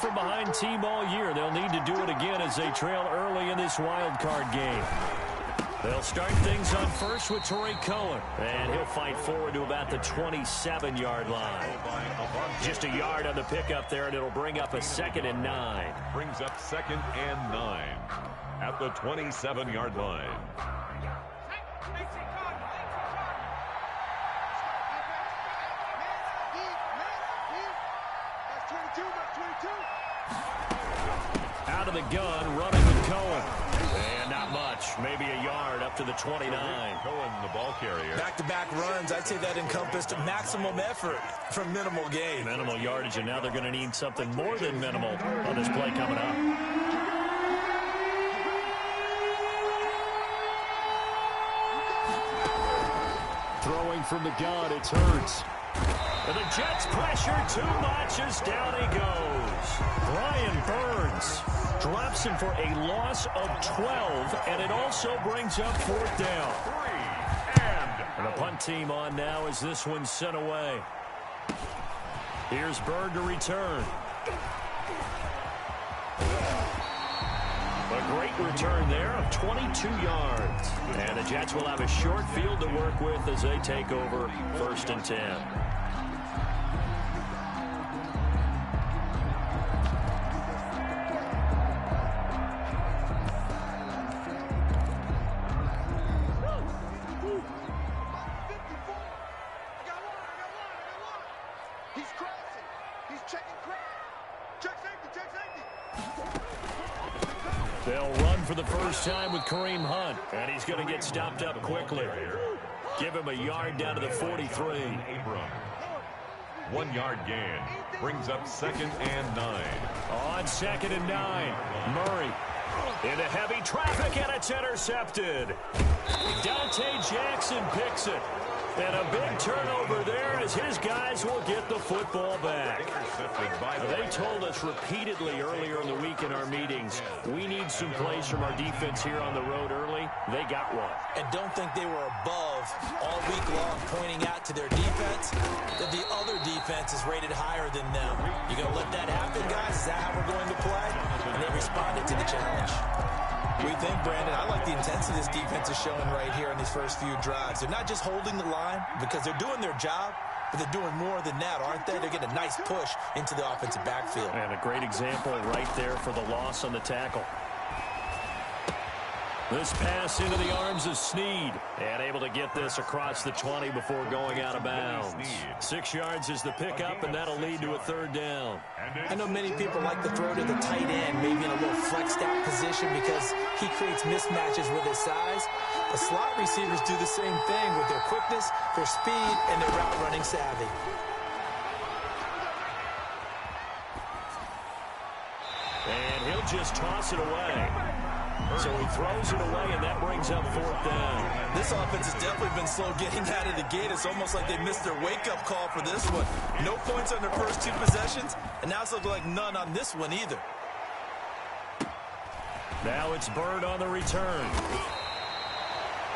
From behind team all year. They'll need to do it again as they trail early in this wild card game. They'll start things on first with Torrey Cohen, and he'll fight forward to about the 27-yard line. Just a yard on the pickup there, and it'll bring up a 2nd and 9. Brings up 2nd and 9 at the 27-yard line. Out of the gun, running with Cohen. And not much, maybe a yard up to the 29. Cohen, the ball carrier. Back-to-back runs, I'd say that encompassed maximum effort for minimal gain. Minimal yardage, and now they're going to need something more than minimal on this play coming up. Throwing from the gun, it's Hurts. And the Jets pressure too much as down he goes. Brian Burns drops him for a loss of 12, and it also brings up 4th down. And the punt team on now as this one's sent away. Here's Bird to return. A great return there of 22 yards. And the Jets will have a short field to work with as they take over 1st and 10. They'll run for the first time with Kareem Hunt, and he's going to get stopped up quickly. Give him a yard down to the 43. 1 yard gain. Brings up 2nd and 9. On 2nd and 9, Murray into heavy traffic, and it's intercepted. Dante Jackson picks it. And a big turnover there as his guys will get the football back. They told us repeatedly earlier in the week in our meetings, we need some plays from our defense here on the road early. They got one. And don't think they were above all week long, pointing out to their defense that the other defense is rated higher than them. You going to let that happen, guys? Is that how we're going to play? And they responded to the challenge. We think, Brandon, I like the intensity this defense is showing right here in these first few drives. They're not just holding the line because they're doing their job, but they're doing more than that, aren't they? They're getting a nice push into the offensive backfield. And a great example right there for the loss on the tackle. This pass into the arms of Snead. And able to get this across the 20 before going out of bounds. 6 yards is the pickup, and that'll lead to a 3rd down. I know many people like to throw to the tight end, maybe in a little flexed out position because he creates mismatches with his size. The slot receivers do the same thing with their quickness, their speed, and their route running savvy. And he'll just toss it away. So he throws it away, and that brings up 4th down. This offense has definitely been slow getting out of the gate. It's almost like they missed their wake-up call for this one. No points on their first 2 possessions, and now it's looking like none on this one either. Now it's Bird on the return.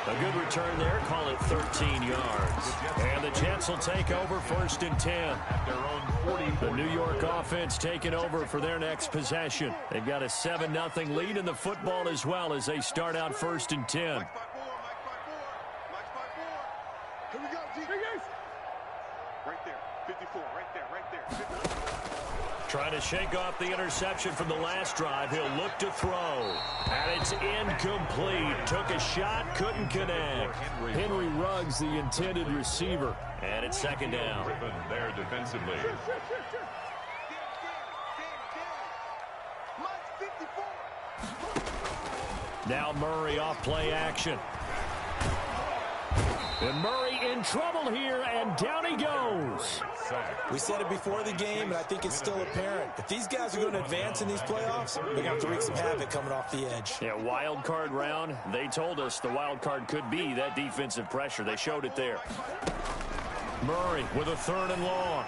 A good return there. Call it 13 yards. And the Jets will take over 1st and 10. The New York offense taking over for their next possession. They've got a 7-0 lead in the football as well as they start out 1st and 10. Here we go, G. Right there. 54. Right there. Right there. 54. Trying to shake off the interception from the last drive. He'll look to throw. And it's incomplete. Took a shot, couldn't connect. Henry Ruggs, the intended receiver. And it's 2nd down. There defensively. Now Murray off play action. And Murray in trouble here, and down he goes. We said it before the game, and I think it's still apparent. If these guys are going to advance in these playoffs, they're going to have to wreak some havoc coming off the edge. Yeah, wild card round. They told us the wild card could be that defensive pressure. They showed it there. Murray with a 3rd and long.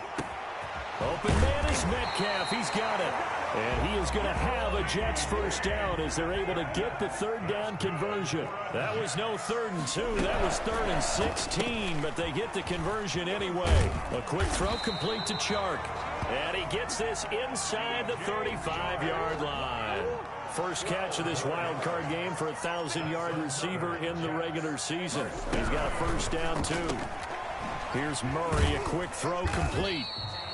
Open man is Metcalf. He's got it. And he is going to have a Jets first down as they're able to get the third down conversion. That was no 3rd and 2. That was 3rd and 16, but they get the conversion anyway. A quick throw complete to Chark. And he gets this inside the 35-yard line. First catch of this wild card game for a 1,000-yard receiver in the regular season. He's got a first down, too. Here's Murray, a quick throw complete.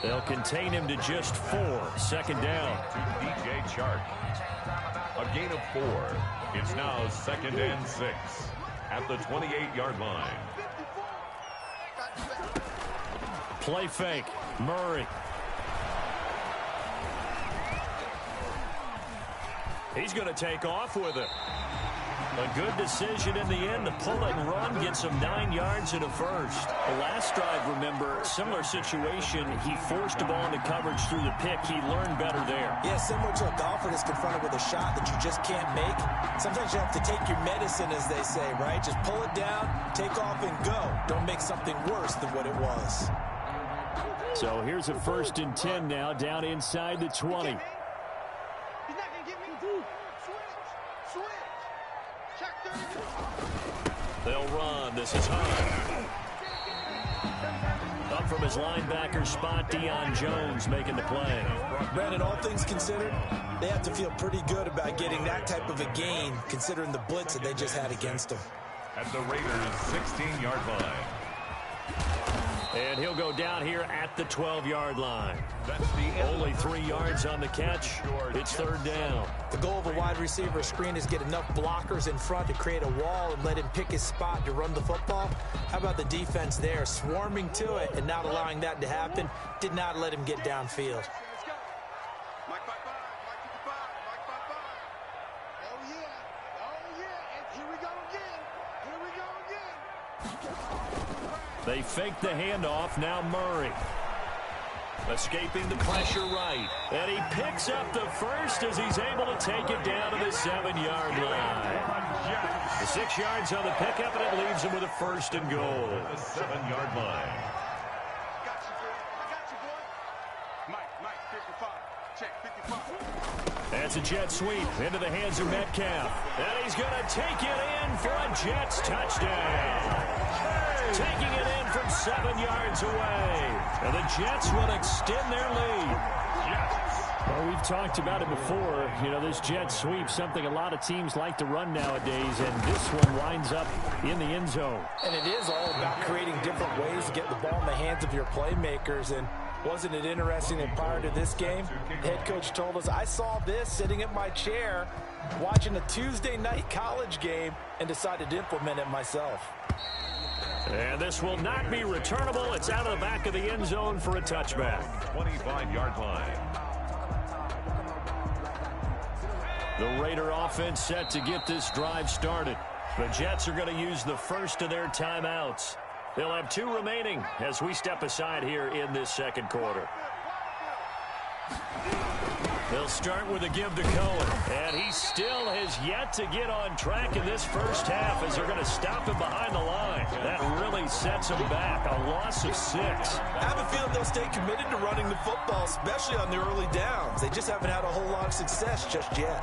They'll contain him to just 4. Second down. To DJ Chark. A gain of 4. It's now 2nd and 6 at the 28-yard line. Play fake. Murray. He's going to take off with it. A good decision in the end to pull it and run, get some 9 yards and a first. The last drive, remember, similar situation. He forced the ball into coverage through the pick. He learned better there. Yeah, similar to a golfer that's confronted with a shot that you just can't make. Sometimes you have to take your medicine, as they say, right? Just pull it down, take off, and go. Don't make something worse than what it was. So here's a 1st and 10 now, down inside the 20. They'll run. This is Hunt. Up from his linebacker spot, Deion Jones making the play. Brandon, all things considered, they have to feel pretty good about getting that type of a gain, considering the blitz that they just had against them. At the Raiders' 16-yard line. And he'll go down here at the 12-yard line. That's the Only 3 yards on the catch. It's 3rd down. The goal of a wide receiver screen is get enough blockers in front to create a wall and let him pick his spot to run the football. How about the defense there, swarming to it and not allowing that to happen? Did not let him get downfield. They fake the handoff. Now Murray. Escaping the pressure right. And he picks up the first as he's able to take it down to the 7-yard line. The 6 yards on the pickup, and it leaves him with a 1st and goal. The 7-yard line. That's a jet sweep into the hands of Metcalf. And he's going to take it in for a Jets touchdown. Taking it in from 7 yards away. And the Jets will extend their lead. Well, we've talked about it before. You know, this jet sweep, something a lot of teams like to run nowadays, and this one winds up in the end zone. And it is all about creating different ways to get the ball in the hands of your playmakers. And wasn't it interesting that prior to this game, the head coach told us, I saw this sitting at my chair watching a Tuesday night college game and decided to implement it myself. And this will not be returnable. It's out of the back of the end zone for a touchback. 25-yard line. The Raider offense set to get this drive started. The Jets are going to use the first of their timeouts. They'll have 2 remaining as we step aside here in this second quarter. They'll start with a give to Cohen, and he still has yet to get on track in this first half as they're going to stop him behind the line. That really sets him back, a loss of 6. I have a feeling they'll stay committed to running the football, especially on the early downs. They just haven't had a whole lot of success just yet.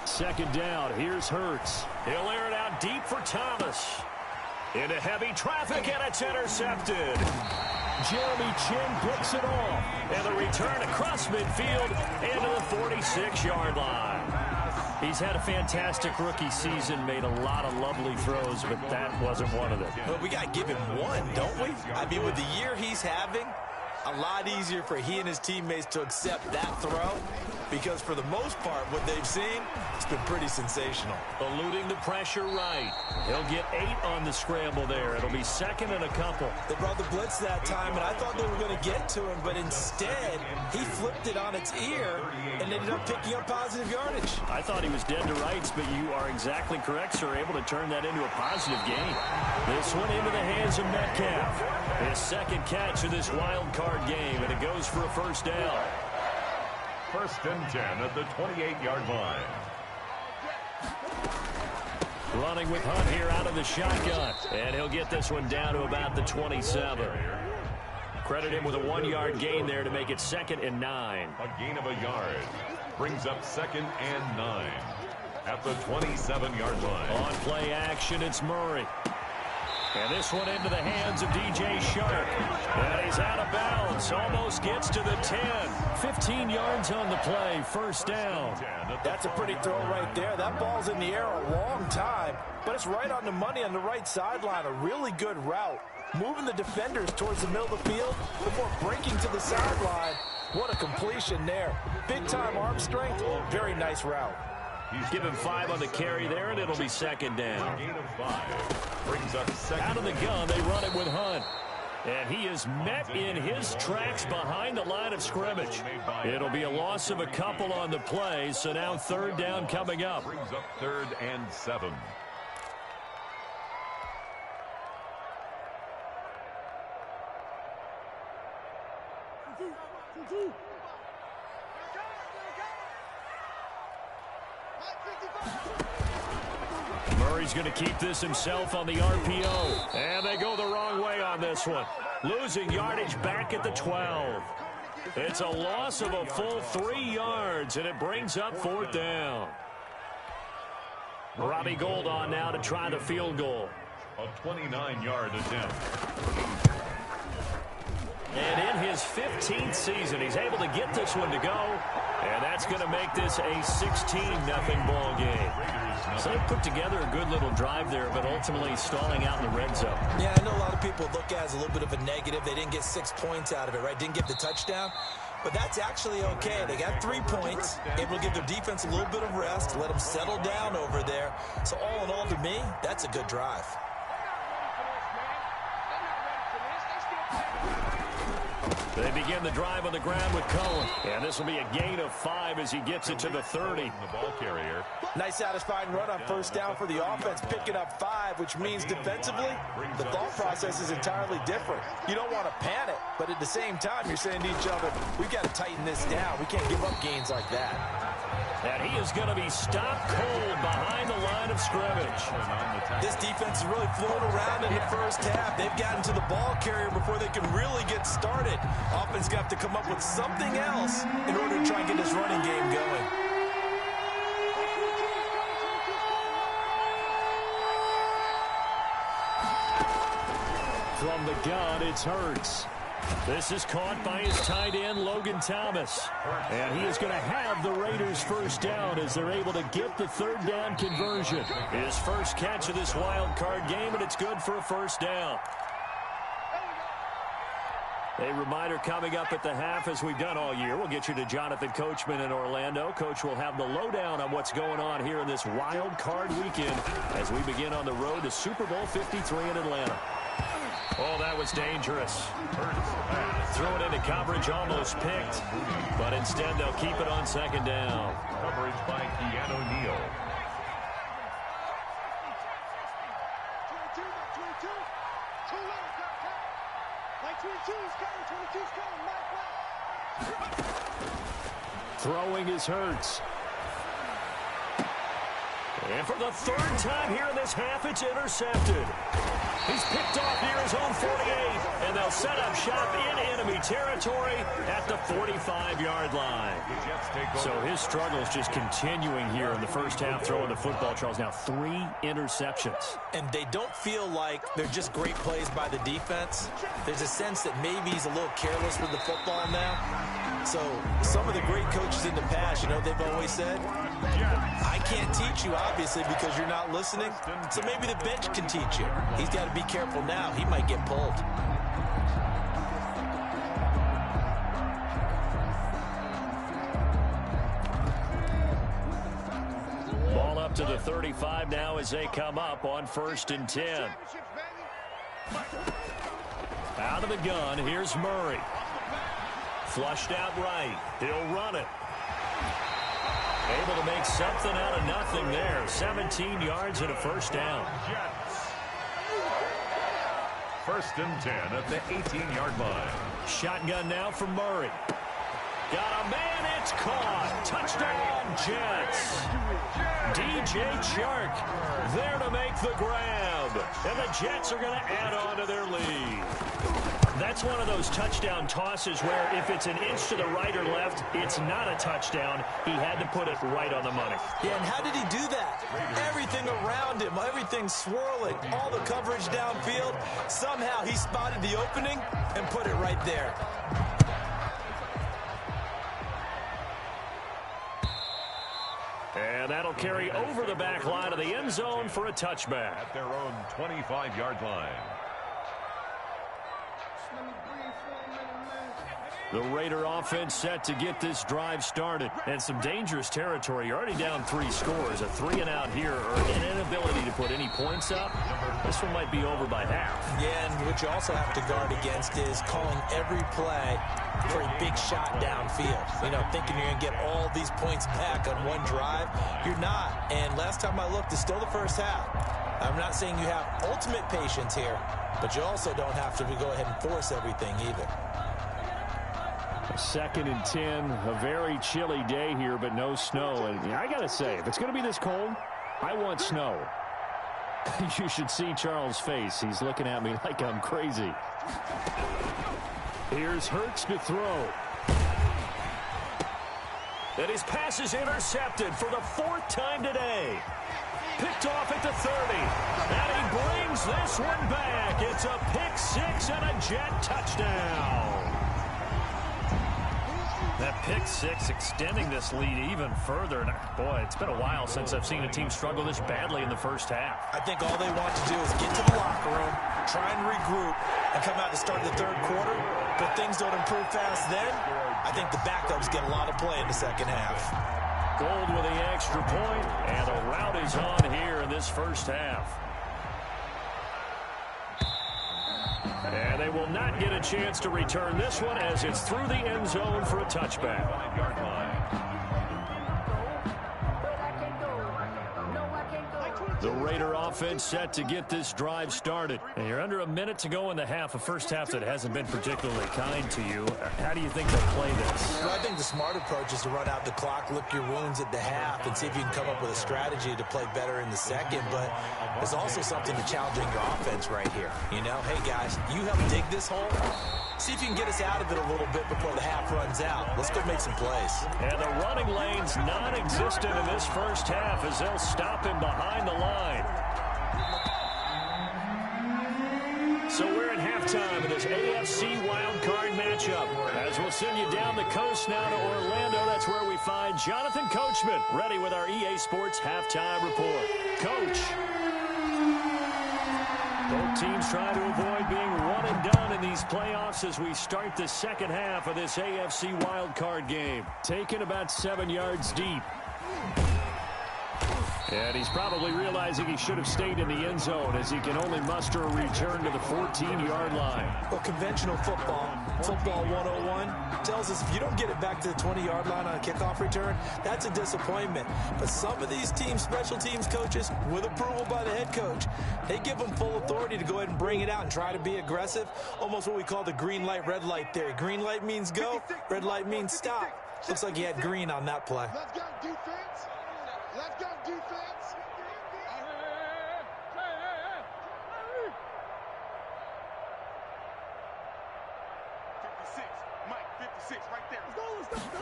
Second down, here's Hurts. He'll air it out deep for Thomas. Into heavy traffic, and it's intercepted. Jeremy Chin picks it off. And the return across midfield into the 46-yard line. He's had a fantastic rookie season, made a lot of lovely throws, but that wasn't one of them. But we got to give him one, don't we? I mean, with the year he's having, A lot easier for he and his teammates to accept that throw, because for the most part, what they've seen, it's been pretty sensational. Eluding the pressure right. He'll get 8 on the scramble there. It'll be second and a couple. They brought the blitz that time, and I thought they were going to get to him, but instead, he flipped it on its ear and ended up picking up positive yardage. I thought he was dead to rights, but you are exactly correct, sir. Able to turn that into a positive gain. This one into the hands of Metcalf. His second catch of this wild card game, and it goes for a first down. First and 10 at the 28-yard line. Running with Hunt here out of the shotgun. And he'll get this one down to about the 27. Credit him with a 1-yard gain there to make it second and 9. A gain of a yard brings up second and 9 at the 27-yard line. On play action, it's Murray. And this one into the hands of DJ Shark. And he's out of bounds. Almost gets to the 10. 15 yards on the play. First down. That's a pretty throw right there. That ball's in the air a long time, but it's right on the money on the right sideline. A really good route. Moving the defenders towards the middle of the field before breaking to the sideline. What a completion there. Big-time arm strength. Very nice route. He's given 5 on the carry there, and it'll be second down. Gain of 5 brings up second. Out of the gun, they run it with Hunt. And he is met in his tracks behind the line of scrimmage. It'll be a loss of a couple on the play, so now third down coming up. Brings up third and 7. Murray's going to keep this himself on the RPO. And they go the wrong way on this one. Losing yardage back at the 12. It's a loss of a full 3 yards, and it brings up fourth down. Robbie Gould on now to try the field goal. A 29-yard attempt. And in his 15th season, he's able to get this one to go. And that's going to make this a 16-0 ball game. So they put together a good little drive there, but ultimately stalling out in the red zone. Yeah, I know a lot of people look at it as a little bit of a negative. They didn't get 6 points out of it, right? Didn't get the touchdown. But that's actually okay. They got 3 points, able to give their defense a little bit of rest, let them settle down over there. So all in all, to me, that's a good drive. They begin the drive on the ground with Cohen. And this will be a gain of 5 as he gets it to the 30. The ball carrier. Nice satisfying run on first down for the offense, picking up 5, which means defensively, the thought process is entirely different. You don't want to panic, but at the same time, you're saying to each other, we've got to tighten this down. We can't give up gains like that. And he is going to be stopped cold behind the line of scrimmage. This defense is really flown around in the first half. They've gotten to the ball carrier before they can really get started. Offense going to have to come up with something else in order to try and get this running game going. From the gun, it's Hurts. This is caught by his tight end, Logan Thomas. And he is going to have the Raiders first down as they're able to get the third down conversion. His first catch of this wild card game, and it's good for a first down. A reminder coming up at the half, as we've done all year. We'll get you to Jonathan Coachman in Orlando. Coach will have the lowdown on what's going on here in this wild card weekend as we begin on the road to Super Bowl 53 in Atlanta. Oh, that was dangerous. Throw it into coverage, almost picked. But instead, they'll keep it on second down. Coverage by Keanu Neal. 22's coming. Throwing is Hurts. And for the third time here in this half, it's intercepted. He's picked off near his own 48, and they'll set up shop in enemy territory at the 45-yard line. So his struggles just continuing here in the first half, throwing the football. Charles, now 3 interceptions. And they don't feel like they're just great plays by the defense. There's a sense that maybe he's a little careless with the football now. So some of the great coaches in the past, you know, they've always said, I can't teach you, obviously, because you're not listening. So maybe the bench can teach you. He's got to be careful now. He might get pulled. up to the 35 now as they come up on 1st and 10. Out of the gun, here's Murray. Flushed out right. He'll run it. Able to make something out of nothing there. 17 yards and a first down. First and 10 at the 18-yard line. Shotgun now from Murray. Got a man, it's caught. Touchdown, Jets. DJ Chark there to make the grab. And the Jets are going to add on to their lead. That's one of those touchdown tosses where if it's an inch to the right or left, it's not a touchdown. He had to put it right on the money. Yeah, and how did he do that? Everything around him, everything swirling, all the coverage downfield. Somehow he spotted the opening and put it right there. And that'll carry over the back line of the end zone for a touchback. At their own 25-yard line. The Raider offense set to get this drive started. And some dangerous territory. You're already down 3 scores. A 3-and-out here or an inability to put any points up. This one might be over by half. Yeah, and what you also have to guard against is calling every play for a big shot downfield. You know, thinking you're going to get all these points back on one drive. You're not. And last time I looked, it's still the first half. I'm not saying you have ultimate patience here, but you also don't have to go ahead and force everything either. 2nd and 10, a very chilly day here, but no snow. And I got to say, if it's going to be this cold, I want snow. You should see Charles' face. He's looking at me like I'm crazy. Here's Hurts to throw. And his pass is intercepted for the 4th time today. Picked off at the 30. And he brings this one back. It's a pick 6 and a Jet touchdown. That pick 6 extending this lead even further. And boy, it's been a while since I've seen a team struggle this badly in the first half. I think all they want to do is get to the locker room, try and regroup, and come out to start the 3rd quarter. But things don't improve fast then. I think the backups get a lot of play in the 2nd half. Gold with the extra point, and the rout is on here in this first half. And they will not get a chance to return this one as it's through the end zone for a touchback. The Raider offense set to get this drive started. And you're under a minute to go in the half, a first half that hasn't been particularly kind to you. How do you think they'll play this? Well, I think the smart approach is to run out the clock, lick your wounds at the half, and see if you can come up with a strategy to play better in the second. But there's also something to challenging your offense right here. You know, hey, guys, you help dig this hole. See if you can get us out of it a little bit before the half runs out. Let's go make some plays. And the running lane's non-existent in this first half as they'll stop him behind the line. So we're at halftime of this AFC wildcard matchup. As we'll send you down the coast now to Orlando, that's where we find Jonathan Coachman, ready with our EA Sports halftime report. Coach. Both teams try to avoid being one and done in these playoffs as we start the second half of this AFC wildcard game. Taken about 7 yards deep. And he's probably realizing he should have stayed in the end zone as he can only muster a return to the 14-yard line. Well, conventional football 101, tells us if you don't get it back to the 20-yard line on a kickoff return, that's a disappointment. But some of these teams, special teams coaches, with approval by the head coach, they give them full authority to go ahead and bring it out and try to be aggressive, almost what we call the green light, red light theory. Green light means go, red light means stop. Looks like he had green on that play. Let's go defense. Let's go defense. 56, Mike, 56, right there. Let's go.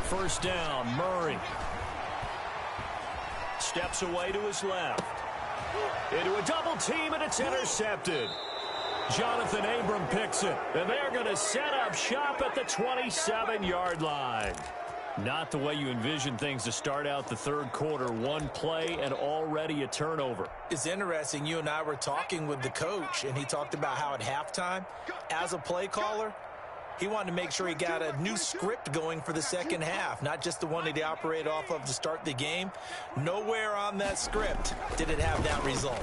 First down, Murray. Steps away to his left. Into a double team, and it's intercepted. Jonathan Abram picks it, and they're going to set up shop at the 27-yard line. Not the way you envision things to start out the 3rd quarter. One play and already a turnover. It's interesting. You and I were talking with the coach, and he talked about how at halftime, as a play caller, He wanted to make sure he got a new script going for the second half, not just the one that he operated off of to start the game. Nowhere on that script did it have that result.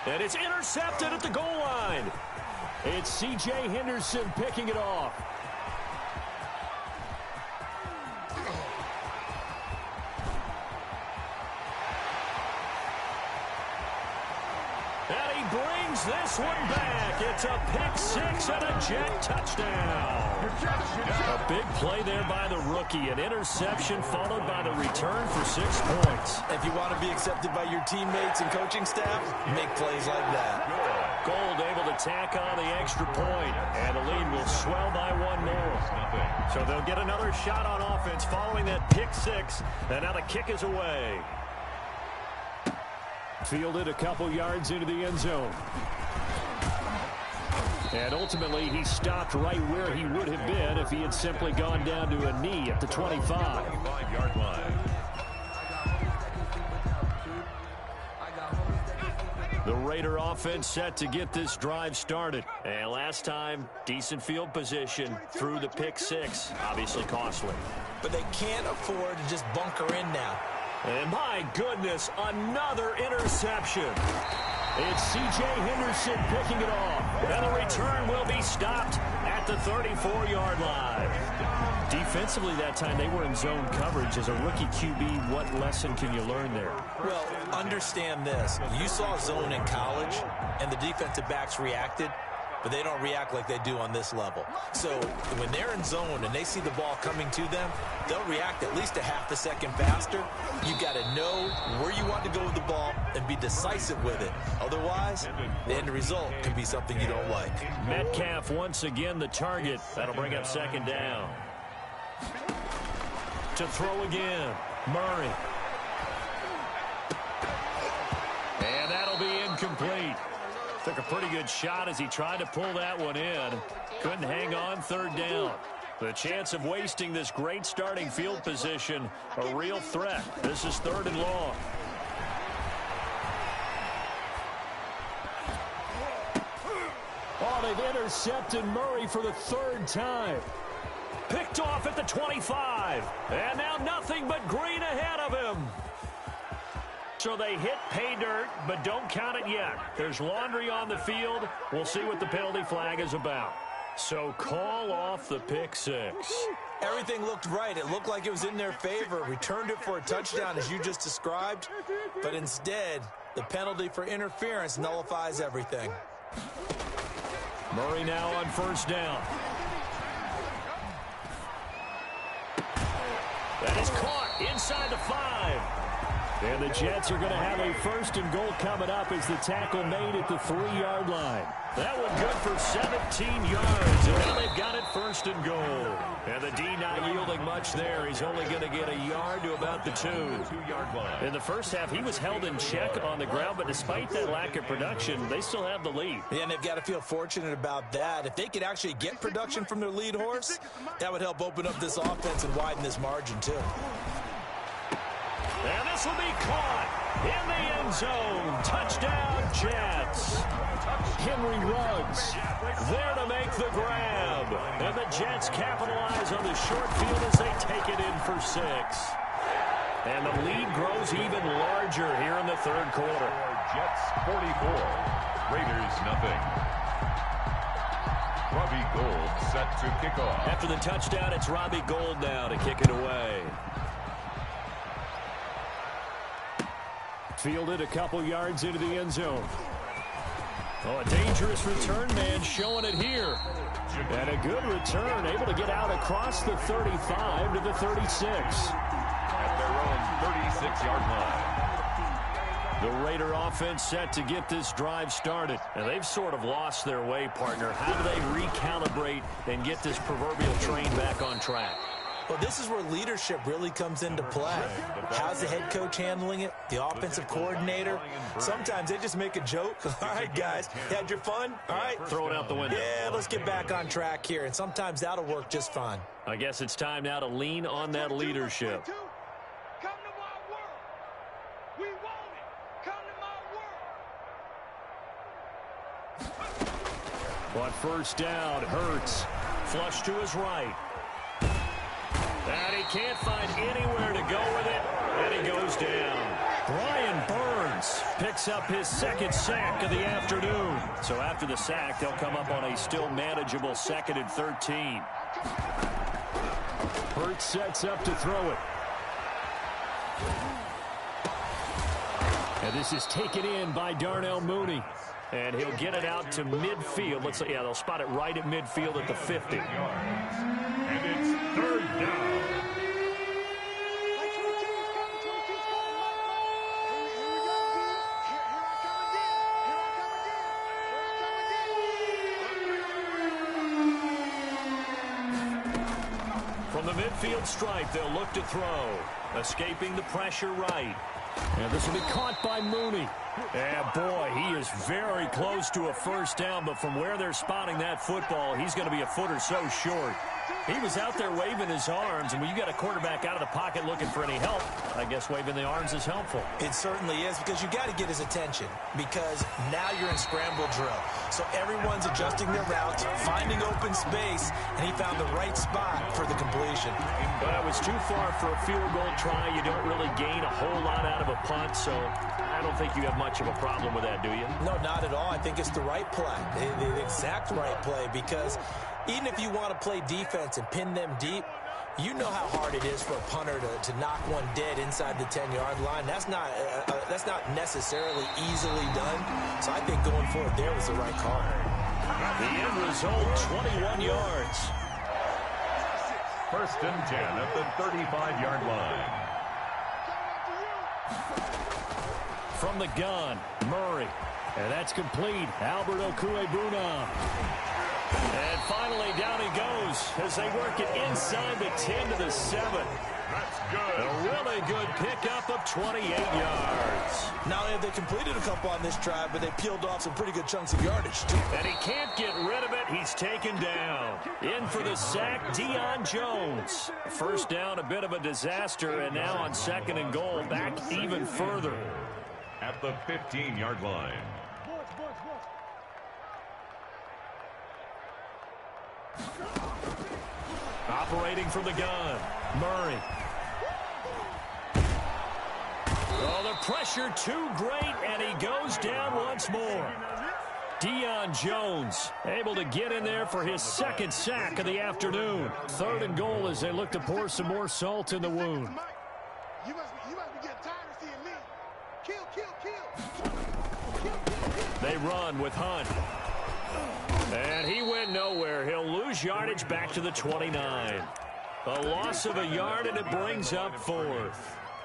And it's intercepted at the goal line. It's C.J. Henderson picking it off. And he brings this one back. It's a pick-6 and a Jet touchdown. A big play there by the rookie. An interception followed by the return for 6 points. If you want to be accepted by your teammates and coaching staff, make plays like that. Gold able to tack on the extra point, and the lead will swell by 1 more. So they'll get another shot on offense following that pick-6, and now the kick is away. Fielded a couple yards into the end zone. And ultimately, he stopped right where he would have been if he had simply gone down to a knee at the 25. 25-yard line. The Raider offense set to get this drive started. And last time, decent field position through the pick-6. Obviously costly. But they can't afford to just bunker in now. And my goodness, another interception. It's C.J. Henderson picking it off. And the return will be stopped at the 34-yard line. Defensively that time, they were in zone coverage. As a rookie QB, what lesson can you learn there? Well, understand this. You saw zone in college, and the defensive backs reacted, but they don't react like they do on this level. So when they're in zone and they see the ball coming to them, they'll react at least a half a second faster. You've got to know where you want to go with the ball and be decisive with it. Otherwise, the end result can be something you don't like. Metcalf once again the target. That'll bring up second down. To throw again, Murray. And that'll be incomplete. Took a pretty good shot as he tried to pull that one in. Couldn't hang on, third down. The chance of wasting this great starting field position, a real threat. This is 3rd and long. Oh, they've intercepted Murray for the 3rd time. Picked off at the 25. And now nothing but green ahead of him. So they hit pay dirt, but don't count it yet. There's laundry on the field. We'll see what the penalty flag is about. So call off the pick-6. Everything looked right. It looked like it was in their favor. Returned it for a touchdown, as you just described. But instead, the penalty for interference nullifies everything. Murray now on 1st down. That is caught inside the 5. And the Jets are going to have a 1st and goal coming up as the tackle made at the 3-yard line. That one good for 17 yards. And now they've got it 1st and goal. And the D not yielding much there. He's only going to get a yard to about the 2-yard line. In the first half, he was held in check on the ground, but despite that lack of production, they still have the lead. Yeah, and they've got to feel fortunate about that. If they could actually get production from their lead horse, that would help open up this offense and widen this margin, too. And this will be caught in the end zone. Touchdown, Jets. Henry Ruggs there to make the grab. And the Jets capitalize on the short field as they take it in for 6. And the lead grows even larger here in the 3rd quarter. Jets 44, Raiders nothing. Robbie Gould set to kick off. After the touchdown, it's Robbie Gould now to kick it away. Fielded a couple yards into the end zone. Oh, a dangerous return man showing it here. And a good return, able to get out across the 35 to the 36. At their own 36-yard line. The Raider offense set to get this drive started. And they've sort of lost their way, partner. How do they recalibrate and get this proverbial train back on track? Well, this is where leadership really comes into play. How's the head coach handling it? The offensive coordinator? Sometimes they just make a joke. All right, guys, you had your fun? All right. Throw it out the window. Yeah, let's get back on track here. And sometimes that'll work just fine. I guess it's time now to lean on that leadership. Come to my world. We want it. Come to my world. On first down, Hurts. Flush to his right. And he can't find anywhere to go with it. And he goes down. Brian Burns picks up his second sack of the afternoon. So after the sack, they'll come up on a still manageable 2nd and 13. Hurts sets up to throw it. And this is taken in by Darnell Mooney. And he'll get it out to midfield. Let's say, yeah, they'll spot it right at midfield at the 50. And it's 3rd down. From the midfield stripe, they'll look to throw. Escaping the pressure right. And this will be caught by Mooney. And boy, he is very close to a first down, but from where they're spotting that football, he's going to be a foot or so short. He was out there waving his arms, and when you got a quarterback out of the pocket looking for any help, I guess waving the arms is helpful. It certainly is, because you got to get his attention, because now you're in scramble drill. So everyone's adjusting their routes, finding open space, and he found the right spot for the completion. But it was too far for a field goal try. You don't really gain a whole lot out of a punt, so I don't think you have much of a problem with that, do you? No, not at all. I think it's the right play, the exact right play, because even if you want to play defense and pin them deep, you know how hard it is for a punter to knock one dead inside the 10-yard line. That's not necessarily easily done. So I think going forward there was the right call. The end result, 21 yards. 1st and 10 at the 35-yard line. From the gun, Murray. And that's complete. Albert Okwuegbunam. And finally, down he goes as they work it inside the 10 to the 7. That's good. A really good pickup of 28 yards. Not only have they completed a couple on this drive, but they peeled off some pretty good chunks of yardage, too. And he can't get rid of it. He's taken down. In for the sack, Deion Jones. First down, a bit of a disaster, and now on 2nd and goal, back even further. At the 15-yard line. Operating from the gun, Murray. Oh, the pressure too great, and he goes down once more. Deion Jones able to get in there for his 2nd sack of the afternoon. 3rd and goal as they look to pour some more salt in the wound. You must be getting tired of seeing me. Kill. They run with Hunt. And he went nowhere. He'll lose yardage back to the 29. A loss of a yard, and it brings up 4th.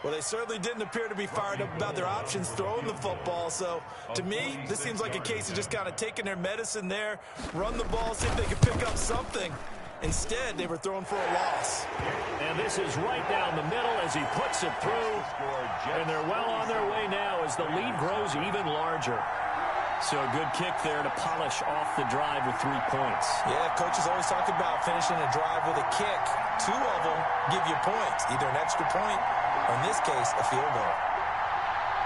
Well, they certainly didn't appear to be fired up about their options throwing the football. So, to me, this seems like a case of just kind of taking their medicine there, run the ball, see if they can pick up something. Instead, they were throwing for a loss. And this is right down the middle as he puts it through. And they're well on their way now as the lead grows even larger. So a good kick there to polish off the drive with 3 points. Yeah, coaches always talk about finishing a drive with a kick. 2 of them give you points, either an extra point or, in this case, a field goal.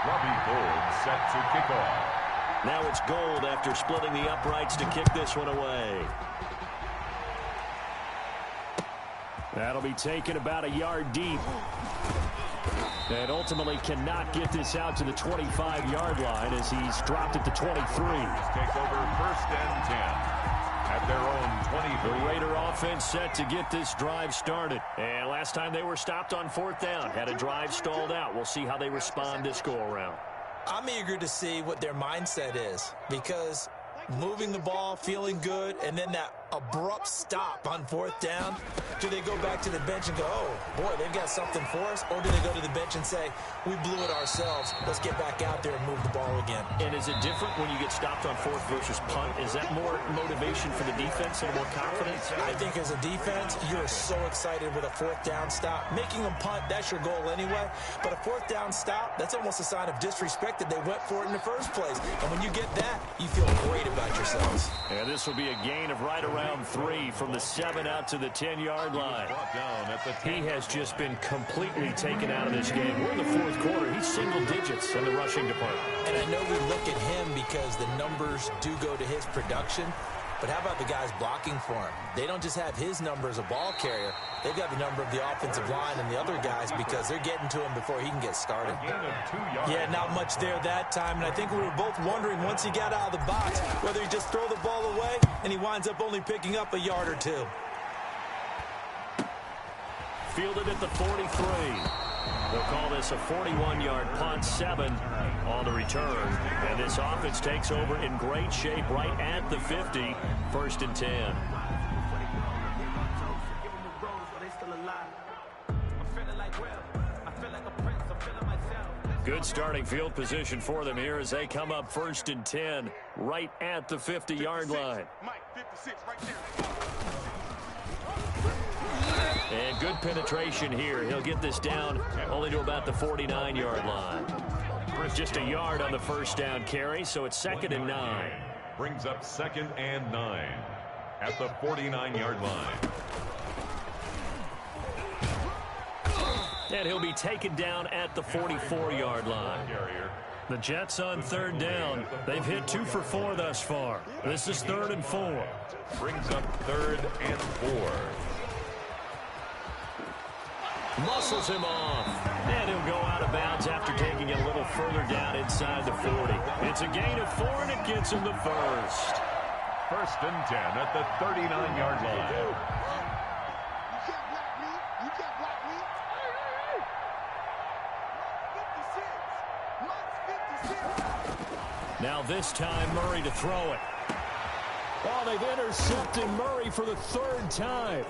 Robbie Gould set to kick off. Now it's Gould after splitting the uprights to kick this one away. That'll be taken about a yard deep. And ultimately cannot get this out to the 25-yard line as he's dropped it to 23. Take over 1st and 10 at their own 23. The Raider offense set to get this drive started. And last time they were stopped on 4th down, had a drive stalled out. We'll see how they respond this go-around. I'm eager to see what their mindset is, because moving the ball, feeling good, and then that abrupt stop on 4th down. Do they go back to the bench and go, oh, boy, they've got something for us? Or do they go to the bench and say, we blew it ourselves, let's get back out there and move the ball again? And is it different when you get stopped on 4th versus punt? Is that more motivation for the defense and more confidence? I think as a defense, you're so excited with a 4th down stop. Making them punt, that's your goal anyway. But a 4th down stop, that's almost a sign of disrespect that they went for it in the first place. And when you get that, you feel great about yourselves. And this will be a gain of right around 3 from the 7 out to the 10-yard line. He has just been completely taken out of this game. We're in the 4th quarter. He's single digits in the rushing department. And I know we look at him because the numbers do go to his production, But how about the guys blocking for him? They don't just have his number as a ball carrier. They've got the number of the offensive line and the other guys because they're getting to him before he can get started. Yeah, not much there that time. And I think we were both wondering once he got out of the box whether he just throw the ball away and he winds up only picking up a yard or two. Fielded at the 43. They'll call this a 41-yard punt, 7 on the return. And this offense takes over in great shape right at the 50, 1st and 10. Good starting field position for them here as they come up 1st and 10 right at the 50-yard line. Mike, 56, right there. And good penetration here. He'll get this down only to about the 49-yard line. Just a yard on the first down carry, so it's 2nd and 9. Brings up 2nd and 9 at the 49-yard line. And he'll be taken down at the 44-yard line. The Jets on 3rd down. They've hit 2 for 4 thus far. This is 3rd and 4. Brings up 3rd and 4. Muscles him off. And he'll go out of bounds after taking it a little further down inside the 40. It's a gain of 4, and it gets him the first. 1st and 10 at the 39-yard line. You can't block me. You can't block me. 56. Mike's 56. Now this time Murray to throw it. Oh, they've intercepted Murray for the 3rd time.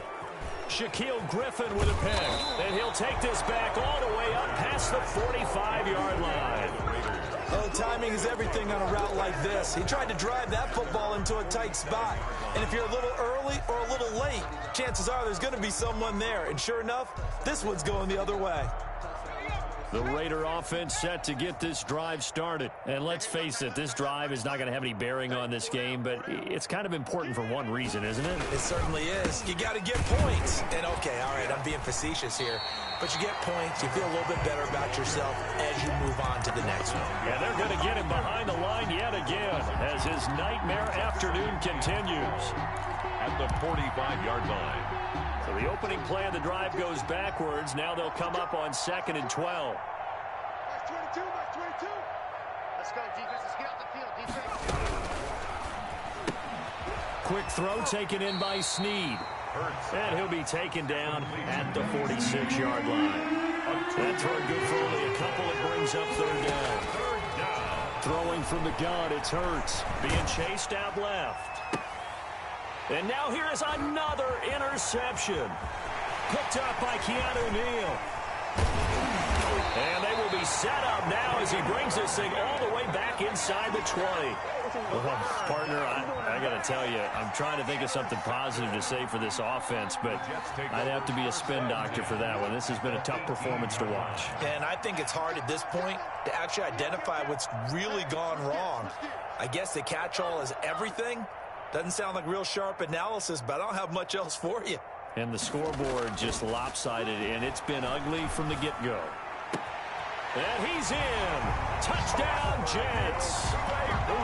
Shaquille Griffin with a pick. And he'll take this back all the way up past the 45-yard line. Oh, timing is everything on a route like this. He tried to drive that football into a tight spot. And if you're a little early or a little late, chances are there's going to be someone there. And sure enough, this one's going the other way. The Raider offense set to get this drive started. And let's face it, this drive is not going to have any bearing on this game, but it's kind of important for one reason, isn't it? It certainly is. You got to get points. And okay, all right, I'm being facetious here. But you get points, you feel a little bit better about yourself as you move on to the next one. Yeah, they're going to get him behind the line yet again as his nightmare afternoon continues. At the 45-yard line. So the opening play of the drive goes backwards. Now they'll come up on 2nd and 12. Mike's 22, Mike's 22. Let's go, defense. Let's get out the field, defense. Quick throw taken in by Snead. And he'll be taken down at the 46-yard line. That throw good for only a couple. It brings up 3rd down. Throwing from the gun, it's Hurts. Being chased out left. And now here is another interception. Picked up by Keanu Neal. And they will be set up now as he brings this thing all the way back inside the 20. Well, partner, I got to tell you, I'm trying to think of something positive to say for this offense, but I'd have to be a spin doctor for that one. This has been a tough performance to watch. And I think it's hard at this point to actually identify what's really gone wrong. I guess the catch-all is everything. Doesn't sound like real sharp analysis, but I don't have much else for you. And the scoreboard just lopsided, and it's been ugly from the get-go. And he's in. Touchdown, Jets.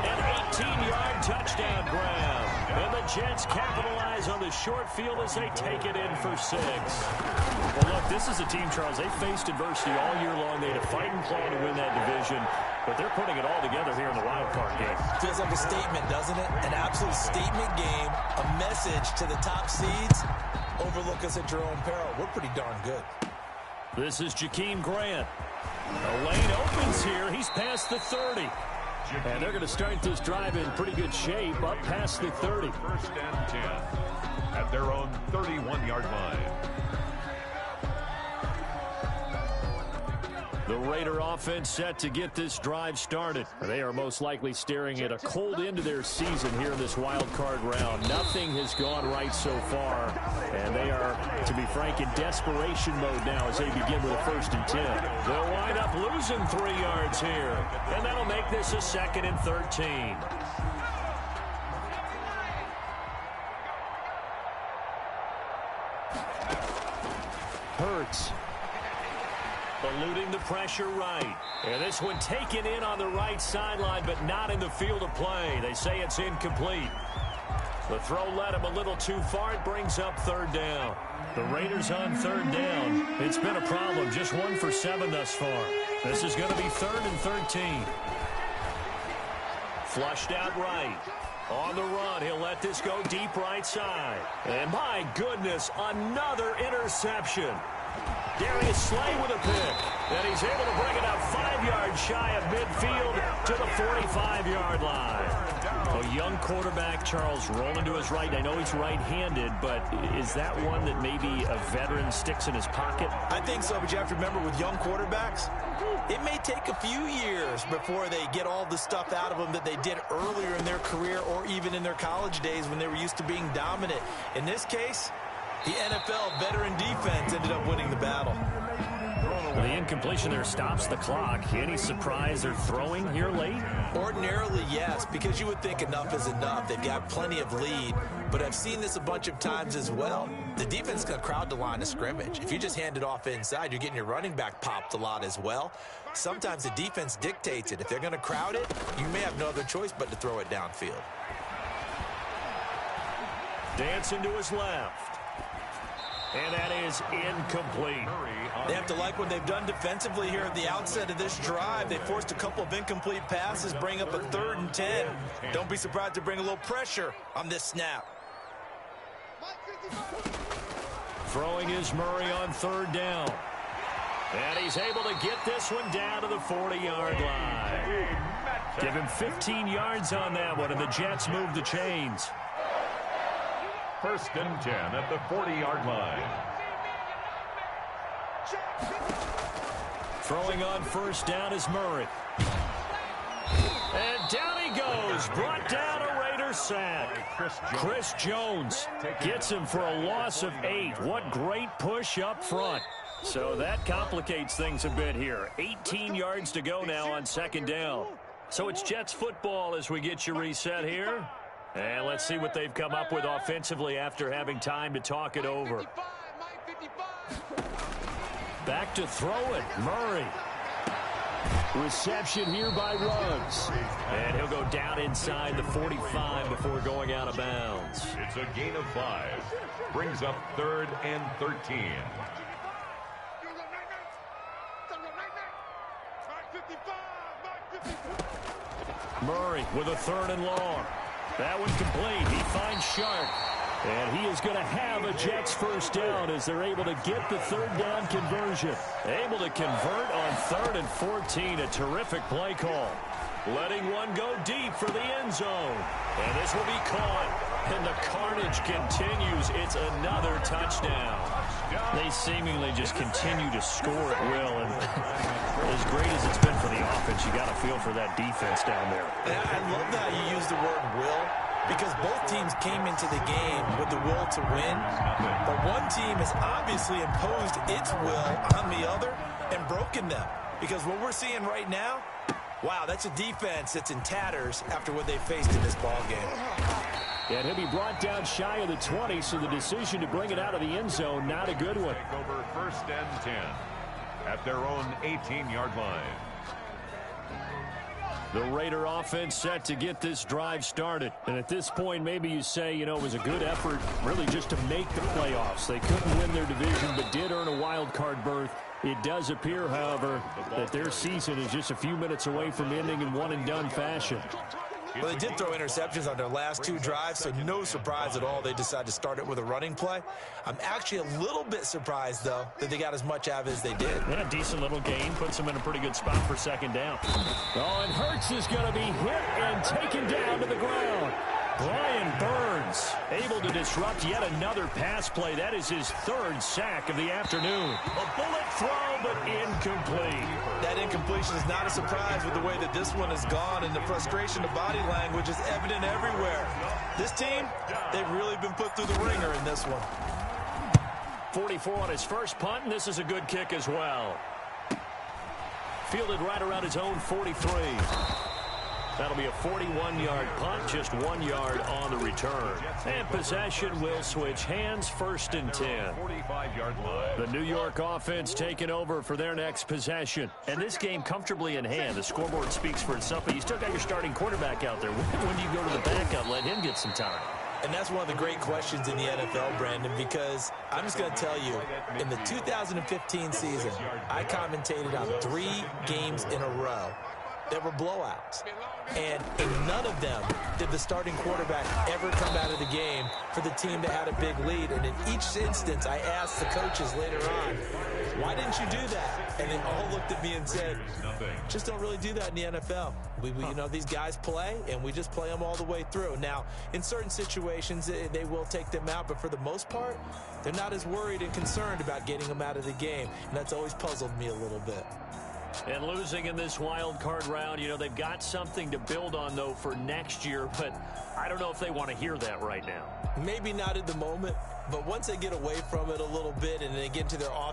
An 18-yard touchdown grab. And the Jets capitalize on the short field as they take it in for 6. Well, look, this is a team, Charles. They faced adversity all year long. They had a fighting claw to win that division, but they're putting it all together here in the wild card game. Feels like a statement, doesn't it? An absolute statement game, a message to the top seeds. Overlook us at your own peril. We're pretty darn good. This is Jakeem Grant. The lane opens here. He's past the 30. And they're going to start this drive in pretty good shape up past the 30. 1st and 10 at their own 31-yard line. The Raider offense set to get this drive started. They are most likely staring at a cold end to their season here in this wild card round. Nothing has gone right so far, and they are, to be frank, in desperation mode now as they begin with a 1st and 10. They'll wind up losing 3 yards here, and that'll make this a 2nd and 13. Hurts. Eluding the pressure right. And this one taken in on the right sideline, but not in the field of play. They say it's incomplete. The throw led him a little too far. It brings up third down. The Raiders on third down. It's been a problem. Just 1 for 7 thus far. This is going to be 3rd and 13. Flushed out right. On the run, he'll let this go deep right side. And my goodness, another interception. Darius Slay with a pick. And he's able to bring it up 5 yards shy of midfield to the 45-yard line. A young quarterback, Charles, rolling to his right. I know he's right-handed, but is that one that maybe a veteran sticks in his pocket? I think so, but you have to remember with young quarterbacks, it may take a few years before they get all the stuff out of them that they did earlier in their career or even in their college days when they were used to being dominant. In this case, the NFL veteran defense ended up winning the battle. The incompletion there stops the clock. Any surprise they're throwing here late? Ordinarily, yes, because you would think enough is enough. They've got plenty of lead, but I've seen this a bunch of times as well. The defense is going to crowd the line of scrimmage. If you just hand it off inside, you're getting your running back popped a lot as well. Sometimes the defense dictates it. If they're going to crowd it, you may have no other choice but to throw it downfield. Dancing to his left. And that is incomplete. They have to like what they've done defensively here at the outset of this drive. They forced a couple of incomplete passes, bring up a 3rd and 10. Don't be surprised to bring a little pressure on this snap. Throwing is Murray on 3rd down. And he's able to get this one down to the 40-yard line. Give him 15 yards on that one, and the Jets move the chains. 1st and 10 at the 40-yard line. Throwing on 1st down is Murray. And down he goes. Brought down a Raider sack. Chris Jones gets him for a loss of 8. What great push up front. So that complicates things a bit here. 18 yards to go now on 2nd down. So it's Jets football as we get you reset here. And let's see what they've come up with offensively after having time to talk it over. Back to throw it. Murray. Reception here by Ruggs. And he'll go down inside the 45 before going out of bounds. It's a gain of 5. Brings up 3rd and 13. Murray with a 3rd and long. That one complete. He finds Sharp. And he is going to have a Jets 1st down as they're able to get the 3rd down conversion. Able to convert on 3rd and 14. A terrific play call. Letting one go deep for the end zone. And this will be caught. And the carnage continues. It's another touchdown. They seemingly just continue to score at will. And as great as it's been for the offense, you got to feel for that defense down there. I love that you use the word will, because both teams came into the game with the will to win. But one team has obviously imposed its will on the other and broken them. Because what we're seeing right now, wow, that's a defense that's in tatters after what they faced in this ball game. And he'll be brought down shy of the 20, so the decision to bring it out of the end zone, not a good one. Take over 1st and 10 at their own 18-yard line. The Raider offense set to get this drive started. And at this point, maybe you say, you know, it was a good effort really just to make the playoffs. They couldn't win their division, but did earn a wild card berth. It does appear, however, that their season is just a few minutes away from ending in one-and-done fashion. Well, they did throw interceptions on their last 2 drives, so no surprise at all they decided to start it with a running play. I'm actually a little bit surprised, though, that they got as much out of it as they did. And a decent little gain puts them in a pretty good spot for 2nd down. Oh, and Hurts is going to be hit and taken down to the ground. Brian Burns able to disrupt yet another pass play. That is his 3rd sack of the afternoon. A bullet throw, but incomplete. That incompletion is not a surprise with the way that this one has gone, and the frustration of body language is evident everywhere. This team, they've really been put through the ringer in this one. 44 on his first punt, and this is a good kick as well. Fielded right around his own 43. That'll be a 41-yard punt, just 1 yard on the return. And possession will switch hands, 1st and 10. 45-yard line. The New York offense taking over for their next possession. And this game comfortably in hand. The scoreboard speaks for itself, but you still got your starting quarterback out there. When do you go to the backup, let him get some time? And that's one of the great questions in the NFL, Brandon, because I'm just going to tell you, in the 2015 season, I commentated on 3 games in a row that were blowouts. And in none of them did the starting quarterback ever come out of the game for the team that had a big lead. And in each instance, I asked the coaches later on, why didn't you do that? And they all looked at me and said, just don't really do that in the NFL. You know, these guys play, and we just play them all the way through. Now, in certain situations, they will take them out, but for the most part, they're not as worried and concerned about getting them out of the game. And that's always puzzled me a little bit. And losing in this wild card round, you know, they've got something to build on, though, for next year, but I don't know if they want to hear that right now. Maybe not at the moment, but once they get away from it a little bit and they get into their off